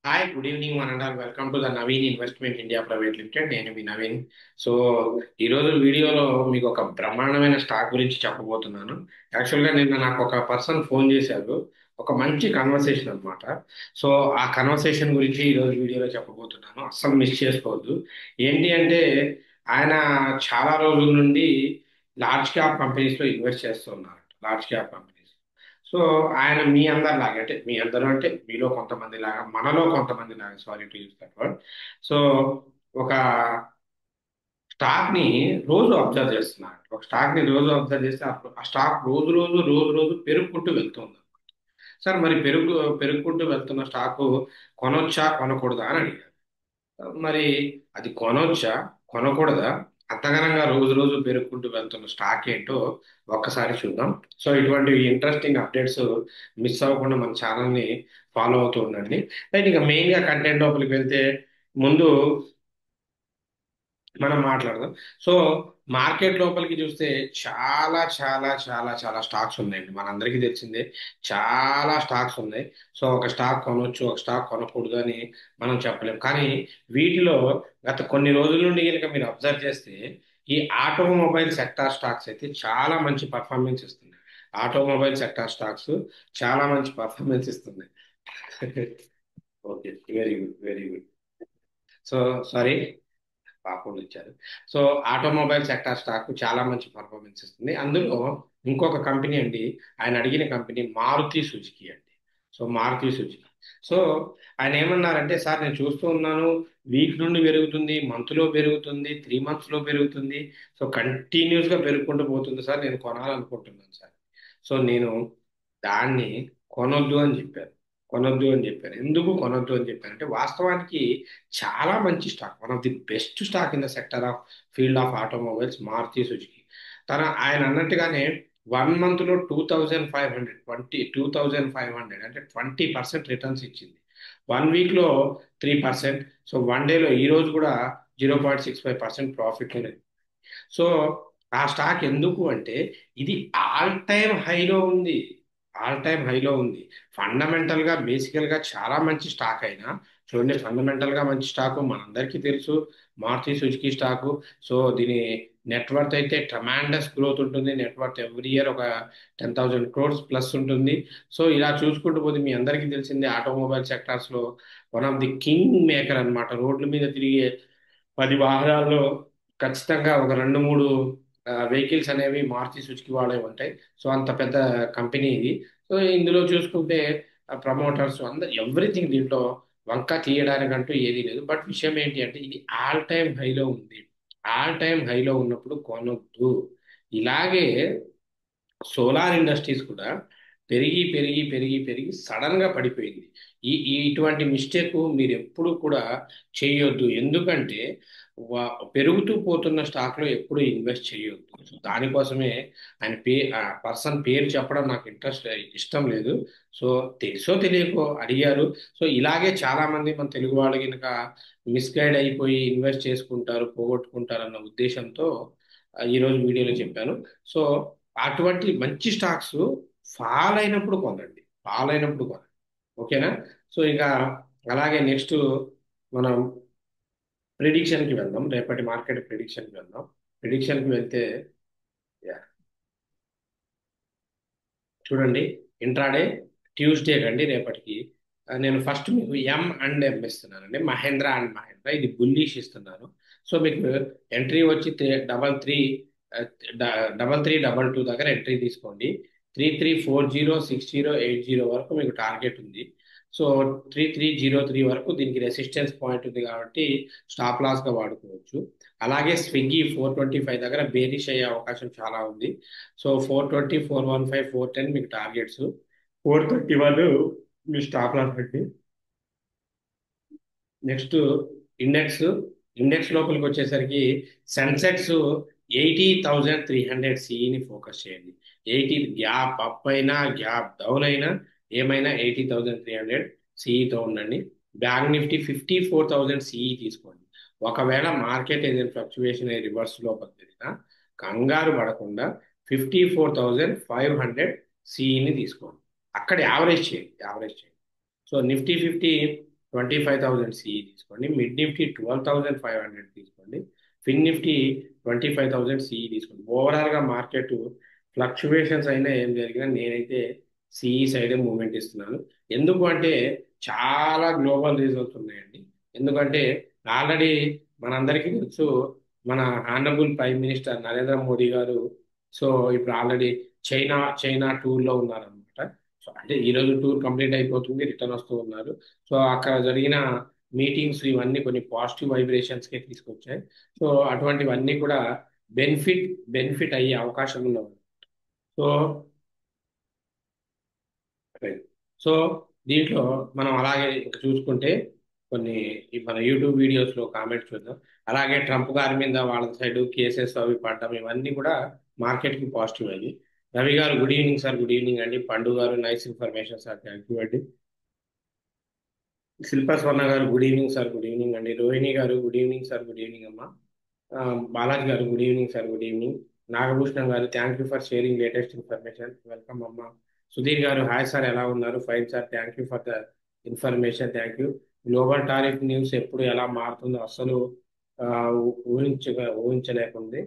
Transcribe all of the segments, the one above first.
Hi good evening one and all welcome to the Naveen investment India private limited. నేను మీ Naveen. So ఈ రోజు వీడియోలో మీకు ఒక బ్రహ్మాండమైన స్టాక్ గురించి చెప్పబోతున్నాను. యాక్చువల్గా నిన్న నాకు ఒక పర్సన్ ఫోన్ చేశారు. ఒక మంచి కన్వర్సేషన్ అన్నమాట. సో ఆ కన్వర్సేషన్ గురించి ఈ రోజు వీడియోలో చెప్పబోతున్నాను. అస్సలు మిస్ చేసుకోవద్దు. ఏంటి అంటే ఆయన చాలా రోజుల నుండి లార్జ్ క్యాప్ కంపెనీస్లో ఇన్వెస్ట్ చేస్తున్నారు. Large cap companies. సో ఆయన మీ అందరిలాగా అంటే మీ అందరూ అంటే మీలో కొంతమంది లాగా మనలో కొంతమంది లాగా, sorry to use that word. So ఒక స్టాక్ ని రోజు అబ్జర్వ్ చేస్తున్నారు. ఒక స్టాక్ ని రోజు అబ్జర్వ్ చేస్తే ఆ స్టాక్ రోజు రోజు పెరుగుకుంటూ వెళ్తుంది. సార్ మరి పెరుగుకుంటూ వెళ్తున్న స్టాకు కొనొచ్చా కొనకూడదా అని అడిగారు. మరి అది కొనొచ్చా కొనకూడదా, అంతగనంగా రోజు రోజు పెరుగుకుంటూ వెళ్తున్న స్టాక్ ఏంటో ఒక్కసారి చూద్దాం. సో ఇటువంటి ఇంట్రెస్టింగ్ అప్డేట్స్ మిస్ అవ్వకుండా మన ఛానల్ని ఫాలో అవుతూ ఉండండి. రైట్, ఇక మెయిన్గా కంటెంట్ లోపలికి వెళ్తే ముందు మనం మాట్లాడదాం. సో మార్కెట్ లోపలికి చూస్తే చాలా స్టాక్స్ ఉన్నాయండి. మనందరికీ తెలిసిందే, చాలా స్టాక్స్ ఉన్నాయి. సో ఒక స్టాక్ కొనవచ్చు, ఒక స్టాక్ కొనకూడదు అని మనం చెప్పలేం. కానీ వీటిలో గత కొన్ని రోజుల నుండి కనుక మీరు అబ్జర్వ్ చేస్తే ఈ ఆటోమొబైల్ సెక్టార్ స్టాక్స్ అయితే చాలా మంచి పర్ఫార్మెన్స్ ఇస్తున్నాయి. ఆటోమొబైల్ సెక్టార్ స్టాక్స్ చాలా మంచి పర్ఫార్మెన్స్ ఇస్తున్నాయి. Okay, very good, very good. So sorry, పాపలు ఇచ్చారు. సో ఆటోమొబైల్ సెక్టార్ స్టాక్ చాలా మంచి పర్ఫార్మెన్స్ ఇస్తుంది. అందులో ఇంకొక కంపెనీ అండి, ఆయన అడిగిన కంపెనీ మారుతి సుజుకి అండి. So Maruti Suzuki. సో ఆయన ఏమన్నారంటే, సార్ నేను చూస్తూ ఉన్నాను, వీక్ నుండి పెరుగుతుంది, మంత్లో పెరుగుతుంది, 3 మంత్స్లో పెరుగుతుంది. సో కంటిన్యూస్గా పెరుగుకుంటూ పోతుంది సార్, నేను కొనాలనుకుంటున్నాను సార్. సో నేను దాన్ని కొనొద్దు అని చెప్పాను. కొనొద్దు అని చెప్పాను. ఎందుకు కొనొద్దు అని చెప్పాను అంటే, వాస్తవానికి చాలా మంచి stock, one of the best stock in the sector of field of automobiles Maruti Suzuki. ఆయన అన్నట్టుగానే 1 మంత్లో 2500 అంటే 20% రిటర్న్స్ ఇచ్చింది. 1 వీక్లో 3%. సో 1 డేలో ఈ రోజు కూడా 0.65% ప్రాఫిట్ ఉంది. సో ఆ స్టాక్ ఎందుకు అంటే, ఇది ఆల్ టైమ్ హైలో ఉంది. ఆల్ టైమ్ హైలో ఉంది. ఫండమెంటల్ గా బేసికల్ గా చాలా మంచి స్టాక్ అయినా చూడండి, ఫండమెంటల్ గా మంచి స్టాక్ మనందరికీ తెలుసు, మారుతి సుజుకి స్టాకు. సో దీని నెట్వర్త్ అయితే ట్రమాండస్ గ్రోత్ ఉంటుంది. నెట్వర్త్ ఎవ్రీ ఇయర్ ఒక 10,000 crores ప్లస్ ఉంటుంది. సో ఇలా చూసుకుంటూ పోతే మీ అందరికీ తెలిసిందే, ఆటోమొబైల్ సెక్టార్స్ లో one of the king maker అన్నమాట. రోడ్ల మీద తిరిగే 10 వాహనాల్లో ఖచ్చితంగా ఒక 2-3 వెహికల్స్ అనేవి మారుతి సుజుకి వాళ్ళే ఉంటాయి. సో అంత పెద్ద కంపెనీ ఇది. సో ఇందులో చూసుకుంటే ప్రమోటర్స్ అందరు ఎవ్రీథింగ్, దీంట్లో వంక తీయడానికంటూ ఏదీ లేదు. బట్ విషయం ఏంటి అంటే, ఇది ఆల్ టైమ్ హైలో ఉంది. ఆల్ టైమ్ హైలో ఉన్నప్పుడు కొనొద్దు. ఇలాగే సోలార్ ఇండస్ట్రీస్ కూడా పెరిగి సడన్ గా పడిపోయింది. ఇటువంటి మిస్టేక్ మీరు ఎప్పుడు కూడా చేయొద్దు. ఎందుకంటే పెరుగుతూ పోతున్న స్టాక్ లో ఎప్పుడు ఇన్వెస్ట్ చేయొద్దు. సో దానికోసమే ఆయన పర్సన్ పేరు చెప్పడం నాకు ఇష్టం లేదు. సో తెలుసో తెలియకో అడిగారు. సో ఇలాగే చాలా మంది మన తెలుగు వాళ్ళు కనుక మిస్గైడ్ అయిపోయి ఇన్వెస్ట్ చేసుకుంటారు, పోగొట్టుకుంటారు అన్న ఉద్దేశంతో ఈ రోజు వీడియోలో చెప్పాను. సో అటువంటి మంచి స్టాక్స్ ఫాల్ అయినప్పుడు కొనండి, ఫాల్ అయినప్పుడు కొనండి. ఓకేనా? సో ఇక అలాగే నెక్స్ట్ మనం ప్రిడిక్షన్ కి వెళ్దాం. రేపటి మార్కెట్ ప్రిడిక్షన్ కి వెళ్దాం. ప్రిడిక్షన్ కి వెళ్తే yeah, చూడండి, ఇంట్రాడే ట్యూస్డే కండి రేపటికి. నేను ఫస్ట్ మీకు M&M ఇస్తున్నానండి, మహేంద్ర అండ్ మహేంద్ర. ఇది బుల్లిష్ ఇస్తున్నాను. సో మీకు ఎంట్రీ వచ్చి 333322 దగ్గర ఎంట్రీ తీసుకోండి. 3340 60 80 వరకు మీకు టార్గెట్ ఉంది. సో 3303 వరకు దీనికి రెసిస్టెన్స్ పాయింట్ ఉంది కాబట్టి స్టాప్ లాస్ గా వాడుకోవచ్చు. అలాగే స్విగ్గీ 425 దగ్గర బేరిష్ అయ్యే అవకాశం చాలా ఉంది. సో 420 415 410 మీకు టార్గెట్స్. 431 మీ స్టాప్ లాస్ పెట్టి. Next index. ఇండెక్స్ లోపలికి వచ్చేసరికి సెన్సెక్స్ 80,300 సిఈని ఫోకస్ చేయండి. 80 గ్యాప్ అప్ అయినా గ్యాప్ డౌన్ అయినా ఏమైనా 80,300 సిఈతో ఉండండి. బ్యాంక్ నిఫ్టీ 54,000 సిఈ తీసుకోండి. ఒకవేళ మార్కెట్ ఏదైనా ఫ్లక్చువేషన్ రివర్స్ లోపలికి జరిగినా కంగారు పడకుండా 54,500 సిఈని తీసుకోండి. అక్కడ యావరేజ్ చేయండి, యావరేజ్ చేయండి. సో నిఫ్టీ 50 25,000 సిఈ తీసుకోండి. మిడ్ నిఫ్టీ 12,500 తీసుకోండి. ఫిన్ నిఫ్టీ 25,000 సిఈ తీసుకోండి. ఓవరాల్గా మార్కెట్ ఫ్లక్చువేషన్స్ అయినా ఏం జరిగినా నేనైతే సిఈ సైడే మూవ్మెంట్ ఇస్తున్నాను. ఎందుకు అంటే చాలా గ్లోబల్ రీజన్స్ ఉన్నాయండి. ఎందుకంటే ఆల్రెడీ మనందరికీ తెలుసు, మన honourable prime minister Narendra Modi గారు సో ఇప్పుడు ఆల్రెడీ చైనా చైనా టూర్లో ఉన్నారనమాట. సో అంటే ఈరోజు టూర్ కంప్లీట్ అయిపోతుంది, రిటర్న్ వస్తూ ఉన్నారు. సో అక్కడ జరిగిన మీటింగ్స్ ఇవన్నీ కొన్ని పాజిటివ్ వైబ్రేషన్స్కే తీసుకొచ్చాయి. సో అటువంటివన్నీ కూడా బెనిఫిట్ బెనిఫిట్ అయ్యే అవకాశం ఉన్నది. సో సో దీంట్లో మనం అలాగే ఇంకా చూసుకుంటే కొన్ని మన యూట్యూబ్ వీడియోస్లో కామెంట్స్ చూద్దాం. అలాగే ట్రంప్ గారి మీద వాళ్ళ సైడ్ కేసెస్ అవి పడడం ఇవన్నీ కూడా మార్కెట్కి పాజిటివ్ అయ్యి. రవి గారు good evening sir. Good evening అండి. పండు గారు nice information sir. Thank you అండి. శిల్పా స్వర్ణ గారు good evening sir. Good evening అండి. రోహిణి గారు good evening sir. Good evening అమ్మా. ఆ, బాలాజీ గారు good evening sir. Good evening. Nagabhushanam గారు thank you for sharing latest information. Welcome అమ్మా. సుధీర్ గారు హాయ్ సార్, ఎలా ఉన్నారు? Fine sir. Thank you for the information. Thank you. Global tariff news ఎప్పుడు ఎలా మారుతుందో అసలు ఆ, ఊహించలేకుంది.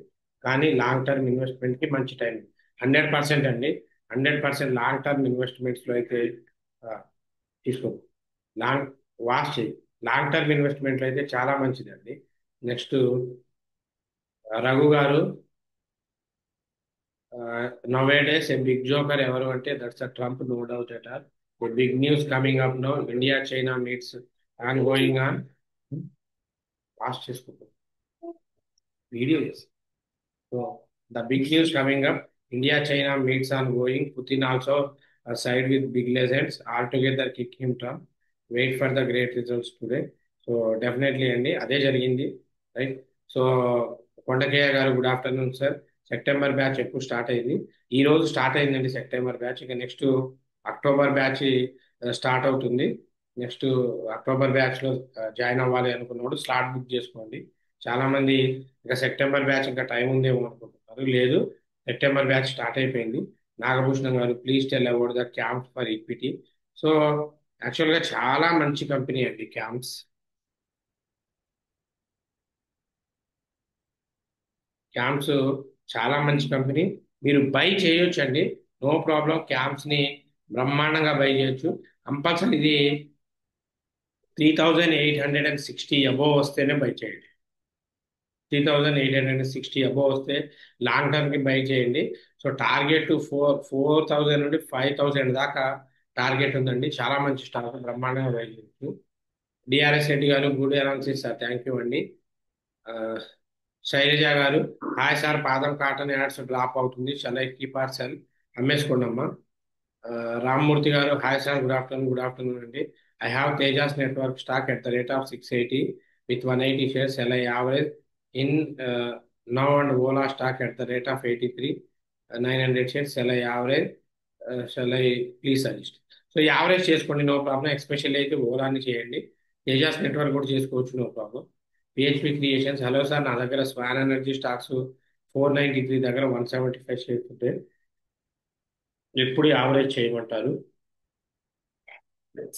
కానీ లాంగ్ టర్మ్ ఇన్వెస్ట్మెంట్ కి మంచి టైం. 100% అండి. 100% లాంగ్ టర్మ్ ఇన్వెస్ట్మెంట్స్ లో అయితే ఆ, తీసుకో. లాంగ్ వాచ్ చేయి. లాంగ్ టర్మ్ ఇన్వెస్ట్మెంట్ అయితే చాలా మంచిదండి. నెక్స్ట్ రఘు గారు, nowadays a big joker ఎవరు అంటే that's a Trump, no doubt at all. Big news coming up no, India China meets on going on. Pass చేసుకుంటాం వీడియో చేసి. So the big news coming up, India China meets on going. Putin also side with big legends. Altogether kick him Trump. Wait for the great results today. So definitely అండి అదే జరిగింది. Right. So కొండకయ్య గారు good afternoon sir. September batch ఎప్పుడు start అయింది? ఈ రోజు start అయిందండి September batch. ఇక నెక్స్ట్ అక్టోబర్ బ్యాచ్ స్టార్ట్ అవుతుంది. నెక్స్ట్ అక్టోబర్ బ్యాచ్ లో జాయిన్ అవ్వాలి అనుకున్నప్పుడు స్లాట్ బుక్ చేసుకోండి. చాలా మంది ఇంకా సెప్టెంబర్ బ్యాచ్ ఇంకా టైం ఉందేమో అనుకుంటున్నారు. లేదు, సెప్టెంబర్ బ్యాచ్ స్టార్ట్ అయిపోయింది. నాగభూషణం గారు please tell about the camp for equity. So యాక్చువల్గా చాలా మంచి కంపెనీ అండి క్యాంప్స్. క్యాంప్స్ చాలా మంచి కంపెనీ. మీరు బై చేయొచ్చు అండి, నో ప్రాబ్లం. క్యాంప్స్ ని బ్రహ్మాండంగా బై చేయొచ్చు. కంపల్సరీ ఇది 3,860 అబోవ్ వస్తేనే బై చేయండి. 3,860 అబోవ్ వస్తే లాంగ్ టర్మ్ కి బై చేయండి. సో టార్గెట్ 4,000 నుండి 5,000 దాకా టార్గెట్ ఉందండి. చాలా మంచి స్టాక్, బ్రహ్మాండంగా బై చేయొచ్చు. డిఆర్ఎస్ రెడ్డి గారు good analysis sir. Thank you అండి. ఆ, శైలజ గారు హాయ్ సార్, పాదం కాటన్ యాడ్స్ డ్రాప్ అవుతుంది, shall I keep or sell? అమ్మేసుకోండి అమ్మా. రామ్మూర్తి గారు hi sir, good afternoon. Good afternoon అండి. I have Tejas network stock at the rate of 680 with 180 shares. L I average in now and Ola stock at the rate of 83 900 shares. L I average shall I please suggest? So average చేసుకోండి, no problem. Especially అయితే ఓలాని చేయండి. Tejas network కూడా చేసుకోవచ్చు, no problem. PHP creations hello sir, నా దగ్గర Schwann energy stocks 493 దగ్గర 175 shares ఉంటాయి. ఎప్పుడు యావరేజ్ చేయమంటారు?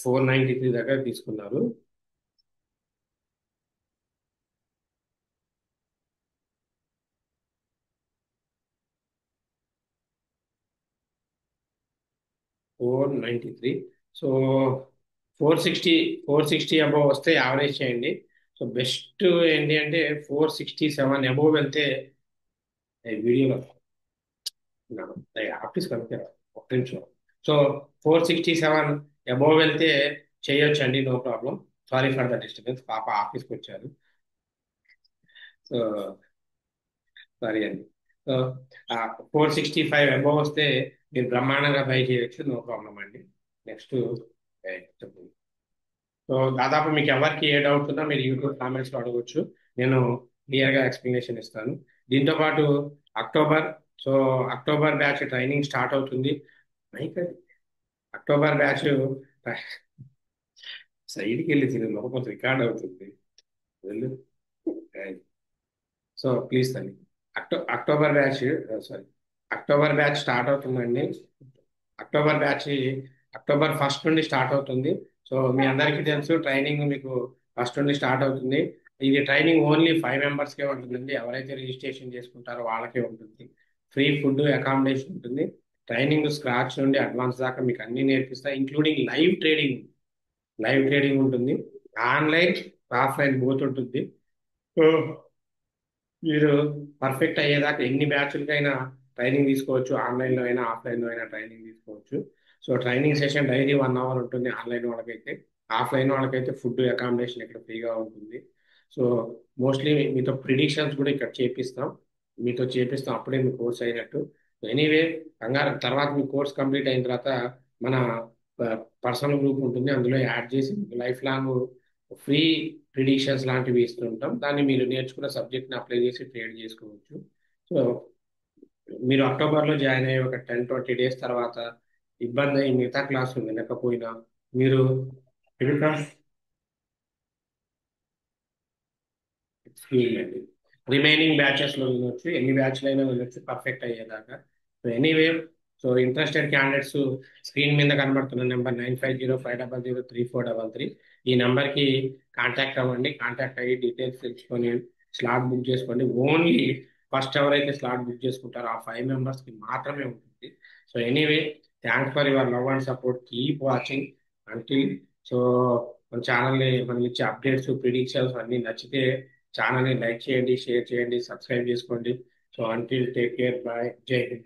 493 దగ్గర తీసుకున్నారు. Four ninety three. So 460, 460 above వస్తే యావరేజ్ చేయండి. సో బెస్ట్ ఏంటి అంటే 467 అబోవ్ వెళ్తే వీడియోలో ఆఫీస్ కనుక ఒక నిమిషం. సో 467 అబోవ్ వెళ్తే చేయొచ్చండి, no problem. Sorry for the disturbance, పాప ఆఫీస్కి వచ్చారు. సో సారీ అండి. సో 465 అబోవ్ వస్తే మీరు బ్రహ్మాండంగా బై చేయొచ్చు, నో ప్రాబ్లం అండి. నెక్స్ట్ చెప్పండి. సో దాదాపు మీకు ఎవరికి ఏ డౌట్ ఉన్నా మీరు యూట్యూబ్ కామెంట్స్లో అడగవచ్చు, నేను క్లియర్గా ఎక్స్ప్లెనేషన్ ఇస్తాను. దీంతో పాటు October, so October batch training start అవుతుంది. మైక్ అది. అక్టోబర్ బ్యాచ్ సైడ్కి వెళ్ళి తిరిగి లోపల రికార్డ్ అవుతుంది. వెళ్ళు. సో ప్లీజ్ అండి. October batch, sorry, October batch start అవుతుందండి. అక్టోబర్ బ్యాచ్ అక్టోబర్ 1 నుండి స్టార్ట్ అవుతుంది. సో మీ అందరికీ తెలుసు ట్రైనింగ్ మీకు ఫస్ట్ నుండి స్టార్ట్ అవుతుంది. ఇది ట్రైనింగ్ ఓన్లీ 5 మెంబర్స్కే ఉంటుందండి. ఎవరైతే రిజిస్ట్రేషన్ చేసుకుంటారో వాళ్ళకే ఉంటుంది. ఫ్రీ ఫుడ్ అకామిడేషన్ ఉంటుంది. ట్రైనింగ్ స్క్రాచ్ నుండి అడ్వాన్స్ దాకా మీకు అన్ని నేర్పిస్తా, including live trading. Live trading ఉంటుంది. ఆన్లైన్ ఆఫ్లైన్ బోత్ ఉంటుంది. సో మీరు పర్ఫెక్ట్ అయ్యేదాకా ఎన్ని బ్యాచ్లకైనా ట్రైనింగ్ తీసుకోవచ్చు. ఆన్లైన్లో అయినా ఆఫ్లైన్లో అయినా ట్రైనింగ్ తీసుకోవచ్చు. So training session daily 1 hour ఉంటుంది ఆన్లైన్ వాళ్ళకైతే. ఆఫ్లైన్ వాళ్ళకైతే ఫుడ్ అకామిడేషన్ ఇక్కడ ఫ్రీగా ఉంటుంది. సో మోస్ట్లీ మీతో ప్రిడిక్షన్స్ కూడా ఇక్కడ చేపిస్తాం. అప్పుడే మీ కోర్స్ అయినట్టు. ఎనీవే కంగారు, తర్వాత మీ కోర్స్ కంప్లీట్ అయిన తర్వాత మన పర్సనల్ గ్రూప్ ఉంటుంది, అందులో యాడ్ చేసి లైఫ్ లాంగ్ ఫ్రీ ప్రిడిక్షన్స్ లాంటివి ఇస్తుంటాం. దాన్ని మీరు నేర్చుకున్న సబ్జెక్ట్ని అప్లై చేసి ట్రేడ్ చేసుకోవచ్చు. సో మీరు అక్టోబర్లో జాయిన్ అయ్యే ఒక 10-20 డేస్ తర్వాత ఇబ్బంది అయ్యి మిగతా క్లాసులు వినకపోయినా మీరు మిగతా స్కీమ్ అండి రిమైనింగ్ బ్యాచెస్ లో వినొచ్చు, ఎన్ని బ్యాచ్లు అయినా వినొచ్చు పర్ఫెక్ట్ అయ్యేదాకా. So anyway, so interested candidates screen మీద కనబడుతున్న నెంబర్ 9505003433, ఈ నెంబర్కి కాంటాక్ట్ అవ్వండి. కాంటాక్ట్ అయ్యి డీటెయిల్స్ తెలుసుకొని స్లాట్ బుక్ చేసుకోండి. ఓన్లీ ఫస్ట్ ఎవరైతే స్లాట్ బుక్ చేసుకుంటారో ఆ 5 మెంబర్స్కి మాత్రమే ఉంటుంది. So anyway, thanks for your love and support. Keep watching until. So మన ఛానల్ని మనం ఇచ్చే అప్డేట్స్ ప్రిడిక్షన్స్ అన్ని నచ్చితే ఛానల్ని లైక్ చేయండి, షేర్ చేయండి, సబ్స్క్రైబ్ చేసుకోండి. So until take care, bye, Jai Hind.